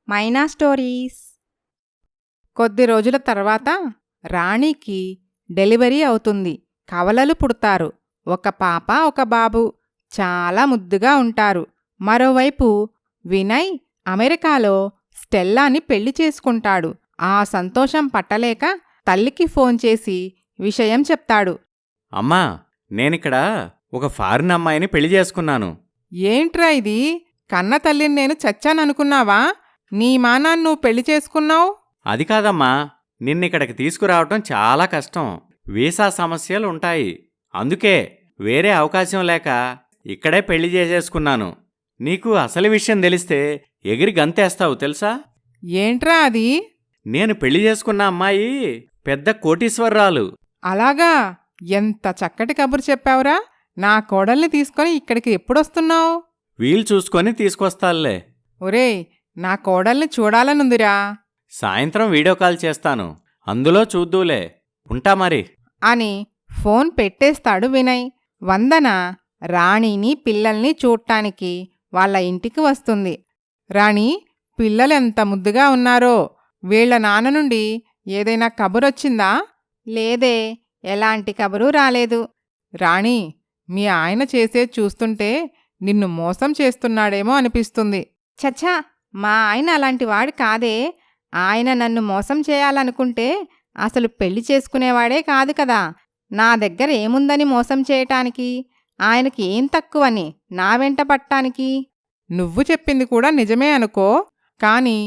మైనా stories. కొద్ది రోజుల తర్వాత రాణికి డెలివరీ అవుతుంది. కవలలు పుడతారు. ఒక పాప ఒక బాబు. చాలా ముద్దుగా ఉంటారు. మరోవైపు వినయ్ అమెరికాలో స్టెల్లాని పెళ్లి చేసుకుంటాడు. ఆ సంతోషం పట్టలేక తల్లికి ఫోన్ చేసి విషయం చెప్తాడు. అమ్మా, నేనిక్కడ ఒక ఫారిన్ అమ్మాయిని పెళ్లి చేసుకున్నాను. ఏంట్రా ఇది? కన్న తల్లిని నేను చచ్చాననుకున్నావా? నీ మానాన్ని నువ్వు పెళ్లి చేసుకున్నావు? అది కాదమ్మా, నిన్నిక్కడికి తీసుకురావటం చాలా కష్టం. వీసా సమస్యలు ఉంటాయి. అందుకే వేరే అవకాశం లేక ఇక్కడే పెళ్లి చేసేసుకున్నాను. నీకు అసలు విషయం తెలిస్తే ఎగిరి గంతేస్తావు తెలుసా? ఏంట్రా అది? నేను పెళ్లి చేసుకున్న అమ్మాయి పెద్ద కోటీశ్వరరాలు. అలాగా? ఎంత చక్కటి కబురు చెప్పావురా! నా కోడల్ని తీసుకొని ఇక్కడికి ఎప్పుడొస్తున్నావు? వీలు చూసుకొని తీసుకొస్తానులే. ఒరేయ్, నా కోడల్ని చూడాలనుందిరా. సాయంత్రం వీడియో కాల్ చేస్తాను, అందులో చూద్దూలే. ఉంటా మరి అని ఫోన్ పెట్టేస్తాడు వినయ్. వందన రాణిని పిల్లల్ని చూడ్టానికి వాళ్ళ ఇంటికి వస్తుంది. రాణి, పిల్లలెంత ముద్దుగా ఉన్నారో! వీళ్ల నాన్న నుండి ఏదైనా కబురొచ్చిందా? లేదే, ఎలాంటి కబురు రాలేదు. రాణి, మీ ఆయన చేసేది చూస్తుంటే నిన్ను మోసం చేస్తున్నాడేమో అనిపిస్తుంది. చచ్చా, మా ఆయన అలాంటివాడు కాదే. ఆయన నన్ను మోసం చేయాలనుకుంటే అసలు పెళ్లి చేసుకునేవాడే కాదు కదా. నా దగ్గర ఏముందని మోసం చేయటానికి? ఆయనకి ఏం తక్కువని నా వెంట పట్టానికి? నువ్వు చెప్పింది కూడా నిజమే అనుకో. కాని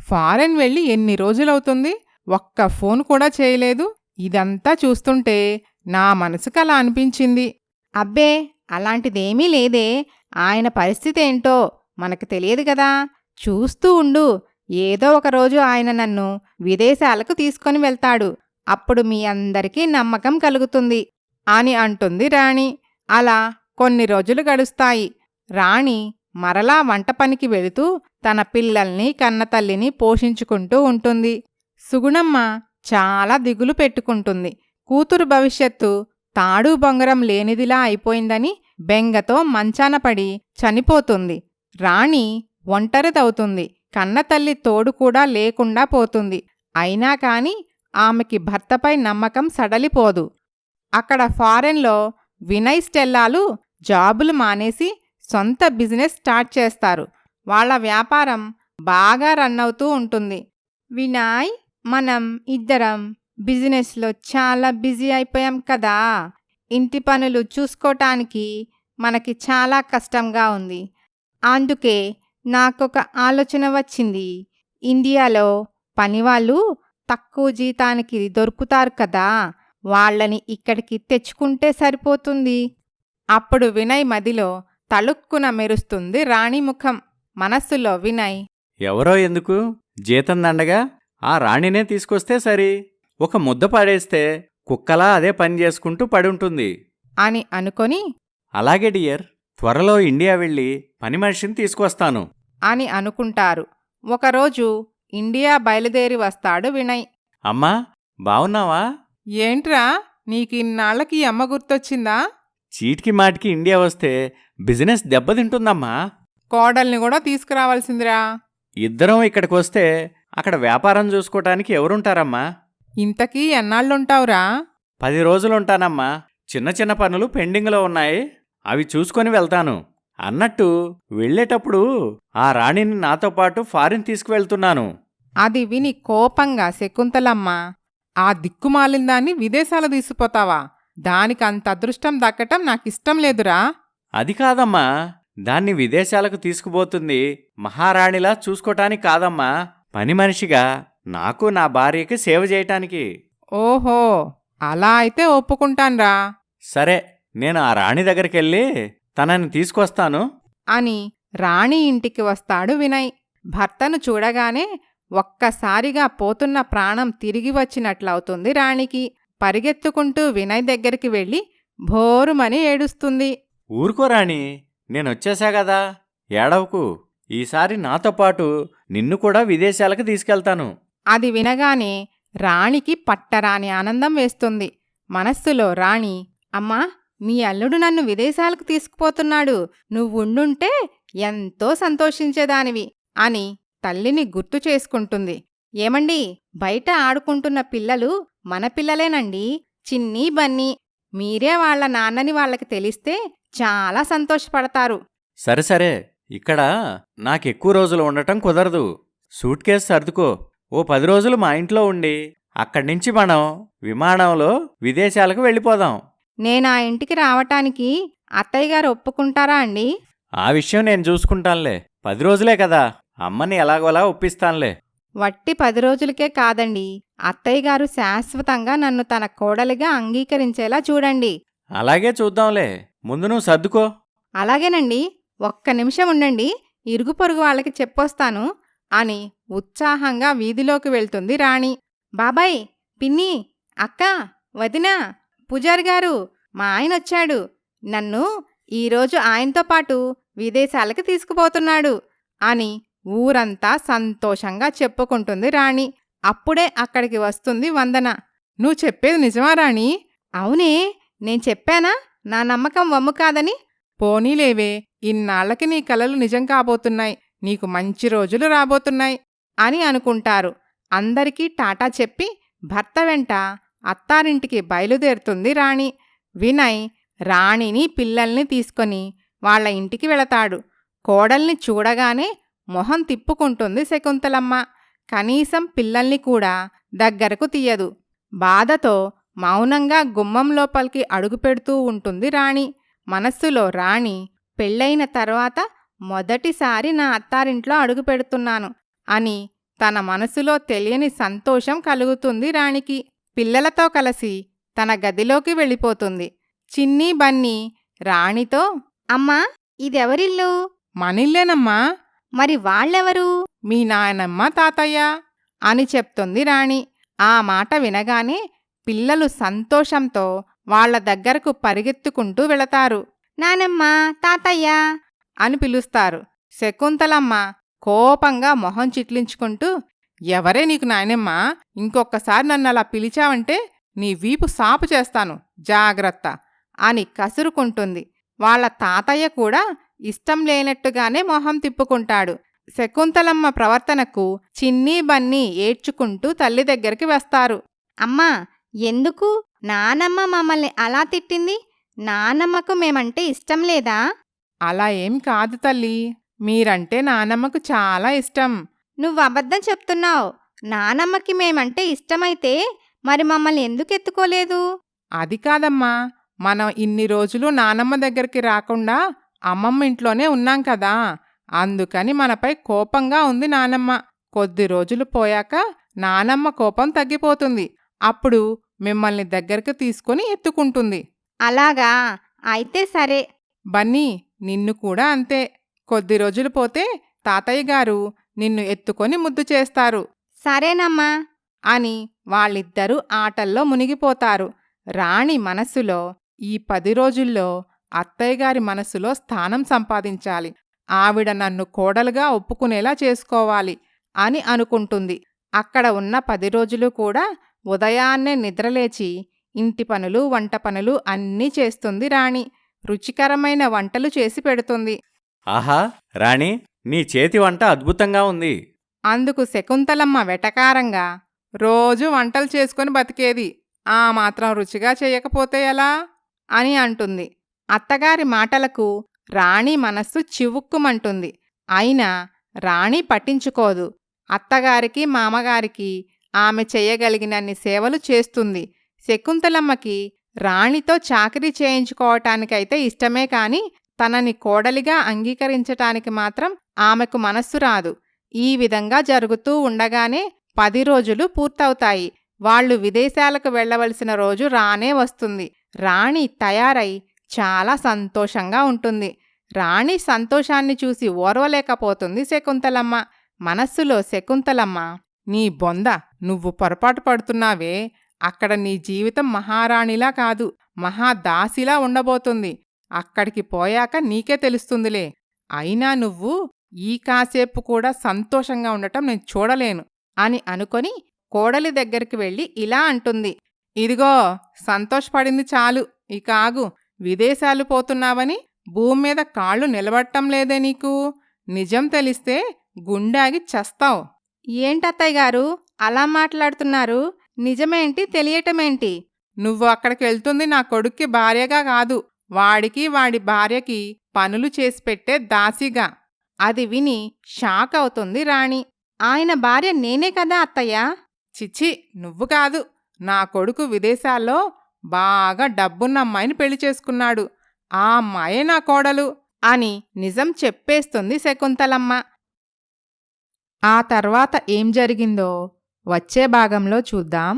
ఫారెన్ వెళ్ళి ఎన్ని రోజులవుతుంది? ఒక్క ఫోన్ కూడా చేయలేదు. ఇదంతా చూస్తుంటే నా మనసుకలా అనిపించింది. అబ్బే, అలాంటిదేమీ లేదే. ఆయన పరిస్థితేంటో మనకు తెలియదు కదా. చూస్తూ ఉండు, ఏదో ఒకరోజు ఆయన నన్ను విదేశాలకు తీసుకొని వెళ్తాడు. అప్పుడు మీ అందరికీ నమ్మకం కలుగుతుంది అని అంటుంది రాణి. అలా కొన్ని రోజులు గడుస్తాయి. రాణి మరలా వంట పనికి వెళుతూ తన పిల్లల్ని కన్నతల్లిని పోషించుకుంటూ ఉంటుంది. సుగుణమ్మ చాలా దిగులు పెట్టుకుంటుంది. కూతురు భవిష్యత్తు తాడు బొంగరం లేనిదిలా అయిపోయిందని బెంగతో మంచాన పడి చనిపోతుంది. రాణి ఒంటరిదవుతుంది. కన్నతల్లి తోడు కూడా లేకుండా పోతుంది. అయినా కాని ఆమెకి భర్తపై నమ్మకం సడలిపోదు. అక్కడ ఫారెన్లో వినయ్ స్టెల్లాలు జాబులు మానేసి సొంత బిజినెస్ స్టార్ట్ చేస్తారు. వాళ్ళ వ్యాపారం బాగా రన్ అవుతూ ఉంటుంది. వినాయ్, మనం ఇద్దరం బిజినెస్లో చాలా బిజీ అయిపోయాం కదా. ఇంటి పనులు చూసుకోటానికి మనకి చాలా కష్టంగా ఉంది. అందుకే నాకొక ఆలోచన వచ్చింది. ఇండియాలో పనివాళ్ళు తక్కువ జీతానికి దొరుకుతారు కదా, వాళ్ళని ఇక్కడికి తెచ్చుకుంటే సరిపోతుంది. అప్పుడు వినయ్ మదిలో తళుక్కున మెరుస్తుంది రాణి ముఖం. మనస్సులో వినయ్, ఎవరో ఎందుకు, జీతం దండగా ఆ రాణినే తీసుకొస్తే సరి. ఒక ముద్ద పడేస్తే కుక్కలా అదే పని చేసుకుంటూ పడుంటుంది అని అనుకొని అలాగే డియర్, త్వరలో ఇండియా వెళ్ళి పని మనిషిని తీసుకొస్తాను అని అనుకుంటారు. ఒకరోజు ఇండియా బయలుదేరి వస్తాడు వినయ్. అమ్మా, బావున్నావా? ఏంట్రా, నీకిన్నాళ్లకి అమ్మ గుర్తొచ్చిందా? చీటికి మాటికి ఇండియా వస్తే బిజినెస్ దెబ్బతింటుందమ్మా. కోడల్ని కూడా తీసుకురావాల్సిందిరా. ఇద్దరం ఇక్కడికి వస్తే అక్కడ వ్యాపారం చూసుకోటానికి ఎవరుంటారమ్మా? ఇంతకీ ఎన్నాళ్ళుంటావురా? 10 రోజులుంటానమ్మా. చిన్న చిన్న పనులు పెండింగ్లో ఉన్నాయి, అవి చూసుకొని వెళ్తాను. అన్నట్టు వెళ్ళేటప్పుడు ఆ రాణిని నాతో పాటు ఫారిన్ తీసుకువెళ్తున్నాను. అది విని కోపంగా శకుంతలమ్మ, ఆ దిక్కుమాలిందాన్ని విదేశాలు తీసుకుపోతావా? దానికంత అదృష్టం దక్కటం నాకిష్టం లేదురా. అది కాదమ్మా, దాన్ని విదేశాలకు తీసుకుపోతుంది మహారాణిలా చూసుకోటానికి కాదమ్మా, పని మనిషిగా నాకు నా భార్యకి సేవ చేయటానికి. ఓహో, అలా అయితే ఒప్పుకుంటాన్రా సరే, నేను ఆ రాణి దగ్గరికెళ్ళి తనని తీసుకొస్తాను అని రాణి ఇంటికి వస్తాడు వినయ్. భర్తను చూడగానే ఒక్కసారిగా పోతున్న ప్రాణం తిరిగి వచ్చినట్లవుతుంది రాణికి. పరిగెత్తుకుంటూ వినయ్ దగ్గరికి వెళ్ళి భోరుమని ఏడుస్తుంది. ఊరుకో రాణి, నేనొచ్చేశా గదా, ఏడవకు. ఈసారి నాతో పాటు నిన్ను కూడా విదేశాలకు తీసుకెళ్తాను. అది వినగానే రాణికి పట్టరాని ఆనందం వేస్తుంది. మనస్సులో రాణి, అమ్మా, మీ అల్లుడు నన్ను విదేశాలకు తీసుకుపోతున్నాడు. నువ్వుండుంటే ఎంతో సంతోషించేదానివి అని తల్లిని గుర్తు చేసుకుంటుంది. ఏమండి, బయట ఆడుకుంటున్న పిల్లలు మన పిల్లలేనండి, చిన్నీ బన్నీ. మీరే వాళ్ళ నాన్నని వాళ్ళకి తెలిస్తే చాలా సంతోషపడతారు. సరే సరే, ఇక్కడ నాకెక్కువ రోజులు ఉండటం కుదరదు. Suit case సర్దుకో. ఓ 10 రోజులు మా ఇంట్లో ఉండి అక్కడ్నుంచి మనం విమానంలో విదేశాలకు వెళ్ళిపోదాం. నేనా ఇంటికి రావటానికి అత్తయ్యగారు ఒప్పుకుంటారా అండి? ఆ విషయం నేను చూసుకుంటానులే. 10 రోజులే కదా, అమ్మని ఎలాగోలా ఒప్పిస్తానులే. వట్టి 10 రోజులకే కాదండి, అత్తయ్యగారు శాశ్వతంగా నన్ను తన కోడలిగా అంగీకరించేలా చూడండి. అలాగే చూద్దాంలే. ముందు నువ్వు సర్దుకో. అలాగేనండి, ఒక్క నిమిషం ఉండండి, ఇరుగు పొరుగు వాళ్ళకి చెప్పొస్తాను అని ఉత్సాహంగా వీధిలోకి వెళ్తుంది రాణి. బాబాయ్, పిన్ని, అక్క, వదినా, పూజారి గారు, మా ఆయనొచ్చాడు. నన్ను ఈరోజు ఆయనతో పాటు విదేశాలకి తీసుకుపోతున్నాడు అని ఊరంతా సంతోషంగా చెప్పుకుంటుంది రాణి. అప్పుడే అక్కడికి వస్తుంది వందన. నువ్వు చెప్పేది నిజమా రాణి? అవునే, నేను చెప్పానా నా నమ్మకం వమ్ము కాదని? పోనీలేవే, ఇన్నాళ్లకి నీ కలలు నిజం కాబోతున్నాయి. నీకు మంచి రోజులు రాబోతున్నాయి అని అనుకుంటారు. అందరికీ టాటా చెప్పి భర్త వెంట అత్తారింటికి బయలుదేరుతుంది రాణి. వినయ్ రాణిని పిల్లల్ని తీసుకొని వాళ్ళ ఇంటికి వెళతాడు. కోడల్ని చూడగానే మొహం తిప్పుకుంటుంది శకుంతలమ్మ. కనీసం పిల్లల్ని కూడా దగ్గరకు తీయదు. బాధతో మౌనంగా గుమ్మం లోపలికి అడుగుపెడుతూ ఉంటుంది రాణి. మనస్సులో రాణి, పెళ్ళైన తర్వాత మొదటిసారి నా అత్తారింట్లో అడుగుపెడుతున్నాను అని తన మనసులో తెలియని సంతోషం కలుగుతుంది రాణికి. పిల్లలతో కలిసి తన గదిలోకి వెళ్ళిపోతుంది. చిన్నీ బన్నీ రాణితో, అమ్మా, ఇదెవరిల్లు? మనిల్లేనమ్మా. మరి వాళ్ళెవరు? మీ నాయనమ్మ, తాతయ్య అని చెప్తుంది రాణి. ఆ మాట వినగానే పిల్లలు సంతోషంతో వాళ్ల దగ్గరకు పరిగెత్తుకుంటూ వెళతారు. నానమ్మ, తాతయ్య అని పిలుస్తారు. శకుంతలమ్మ కోపంగా మొహం చిట్లించుకుంటూ, ఎవరే నీకు నాయనమ్మా? ఇంకొక్కసారి నన్ను అలా పిలిచావంటే నీ వీపు సాపు చేస్తాను, జాగ్రత్త అని కసురుకుంటుంది. వాళ్ళ తాతయ్య కూడా ఇష్టం లేనట్టుగానే మొహం తిప్పుకుంటాడు. శకుంతలమ్మ ప్రవర్తనకు చిన్నీ బన్నీ ఏడ్చుకుంటూ తల్లి దగ్గరికి వస్తారు. అమ్మా, ఎందుకు నానమ్మ మమ్మల్ని అలా తిట్టింది? నానమ్మకు మేమంటే ఇష్టం లేదా? అలా ఏం కాదు తల్లి, మీరంటే నానమ్మకు చాలా ఇష్టం. నువ్వు అబద్ధం చెప్తున్నావు. నానమ్మకి మేమంటే ఇష్టమైతే మరి మమ్మల్ని ఎందుకు ఎత్తుకోలేదు? అది కాదమ్మా, మనం ఇన్ని రోజులు నానమ్మ దగ్గరికి రాకుండా అమ్మమ్మ ఇంట్లోనే ఉన్నాం కదా, అందుకని మనపై కోపంగా ఉంది నానమ్మ. కొద్ది రోజులు పోయాక నానమ్మ కోపం తగ్గిపోతుంది. అప్పుడు మిమ్మల్ని దగ్గరకు తీసుకుని ఎత్తుకుంటుంది. అలాగా, అయితే సరే. బన్నీ, నిన్ను కూడా అంతే. కొద్ది రోజులు పోతే తాతయ్య గారు నిన్ను ఎత్తుకొని ముద్దు చేస్తారు. సరేనమ్మా అని వాళ్ళిద్దరూ ఆటల్లో మునిగిపోతారు. రాణి మనస్సులో, ఈ 10 రోజుల్లో అత్తయ్యగారి మనసులో స్థానం సంపాదించాలి, ఆవిడ నన్ను కోడలుగా ఒప్పుకునేలా చేసుకోవాలి అని అనుకుంటుంది. అక్కడ ఉన్న 10 రోజులు కూడా ఉదయాన్నే నిద్రలేచి ఇంటి పనులు, వంట పనులు అన్నీ చేస్తుంది రాణి. రుచికరమైన వంటలు చేసి పెడుతుంది. ఆహా రాణి, నీ చేతి వంట అద్భుతంగా ఉంది. అందుకు శకుంతలమ్మ వెటకారంగా, రోజు వంటలు చేసుకొని బతికేది, ఆ మాత్రం రుచిగా చేయకపోతే ఎలా అని అంటుంది. అత్తగారి మాటలకు రాణి మనస్సు చివుక్కుమంటుంది. అయినా రాణి పట్టించుకోదు. అత్తగారికి, మామగారికి ఆమె చెయ్యగలిగినన్ని సేవలు చేస్తుంది. శకుంతలమ్మకి రాణితో చాకిరీ చేయించుకోవటానికైతే ఇష్టమే కాని తనని కోడలిగా అంగీకరించటానికి మాత్రం ఆమెకు మనస్సు రాదు. ఈ విధంగా జరుగుతూ ఉండగానే 10 రోజులు పూర్తవుతాయి. వాళ్లు విదేశాలకు వెళ్లవలసిన రోజు రానే వస్తుంది. రాణి తయారై చాలా సంతోషంగా ఉంటుంది. రాణి సంతోషాన్ని చూసి ఓర్వలేకపోతుంది శకుంతలమ్మ. మనస్సులో శకుంతలమ్మ, నీ బొంద, నువ్వు పొరపాటు పడుతున్నావే. అక్కడ నీ జీవితం మహారాణిలా కాదు, మహాదాసిలా ఉండబోతుంది. అక్కడికి పోయాక నీకే తెలుస్తుందిలే. అయినా నువ్వు ఈ కాసేపు కూడా సంతోషంగా ఉండటం నేను చూడలేను అని అనుకొని కోడలి దగ్గరికి వెళ్ళి ఇలా అంటుంది. ఇదిగో, సంతోషపడింది చాలు, ఇక ఆగు. విదేశాలు పోతున్నావని భూమి మీద కాళ్ళు నిలబట్టం లేదే నీకు? నిజం తెలిస్తే గుండాగి చస్తావు. ఏంటత్తయ్య గారు అలా మాట్లాడుతున్నారు? నిజమేంటి తెలియటమేంటి? నువ్వు అక్కడికి వెళ్తుంది నా కొడుక్కి భార్యగా కాదు, వాడికి వాడి భార్యకి పనులు చేసి పెట్టే దాసిగా. అది విని షాక్ అవుతుంది రాణి. ఆయన భార్య నేనే కదా అత్తయ్య. చిచ్చి, నువ్వు కాదు. నా కొడుకు విదేశాల్లో బాగా డబ్బున్న అమ్మాయిని పెళ్లి చేసుకున్నాడు. ఆ అమ్మాయే నా కోడలు అని నిజం చెప్పేస్తుంది శకుంతలమ్మ. ఆ తర్వాత ఏం జరిగిందో వచ్చే భాగంలో చూద్దాం.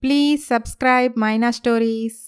Please subscribe Maina stories.